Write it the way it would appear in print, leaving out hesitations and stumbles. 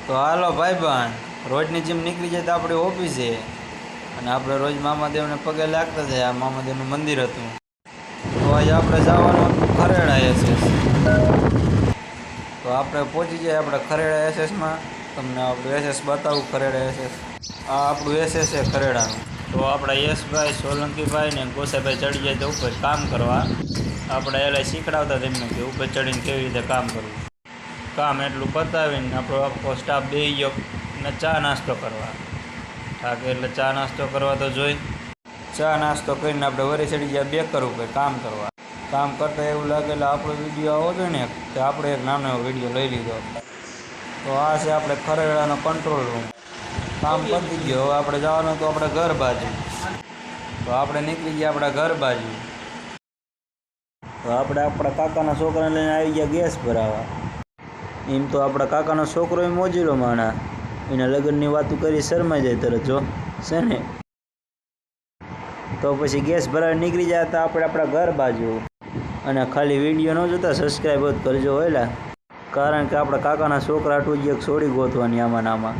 તો હાલો ભાઈબંધ, રોજની જેમ નીકળી જાય તો આપણી ઓફિસે અને આપણે રોજ મામાદેવને પગે લાગતા જાય. આ મામાદેવનું મંદિર હતું. તો આજે આપણે જવાનું હતું ખરેડા એસએસ. તો આપણે પહોંચી જાય આપણે ખરેડા એસએસમાં. તમને આપણું એસએસ બતાવું. ખરેડા એસએસ આ આપણું એસએસ છે ખરેડાનું. તો આપણા યશભાઈ, સોલંકીભાઈ ને ગોસાઈભાઈ ચડી જાય તો ઉપર કામ કરવા. આપણે એલા શીખડાવતા તેમને કે ઉપર ચડીને કેવી રીતે કામ કરવું. કામ એટલું પતાવીને આપણો આખો સ્ટાફ બેસી ગયો ને ચા નાસ્તો કરવા. થાકે એટલે ચા નાસ્તો કરવા તો જોઈ. ચા નાસ્તો કરીને આપણે વરી ચડી ગયા બેકર ઉપર કામ કરવા. કામ કરતાં એવું લાગે એટલે આપણો વિડીયો આવો જોઈએ ને કે આપણે એક નાનો એવો વિડીયો લઈ લીધો. તો આ છે આપણે ખરેડાનો કંટ્રોલ રૂમ. કામ પતી ગયો. હવે આપણે જવાનું તો આપણે ઘર બાજુ. તો આપણે નીકળી ગયા આપણા ઘર બાજુ. તો આપણે આપણા કાકાના છોકરાને લઈને આવી ગયા ગેસ ભરાવા. એમ તો આપણા કાકાનો છોકરો એ મોજીલો માણા. એના લગ્નની વાતો કરી શરમાઈ જાય તરત જો છે ને. તો પછી ગેસ ભરાવા નીકળી જાય તો આપણે આપણા ઘર બાજુ. અને ખાલી વિડીયો ન જોતા સબસ્ક્રાઈબ જ કરજો હોયલા. કારણ કે આપણા કાકાના છોકરા આટલું જ એક છોડી ગોતવાની આમાં.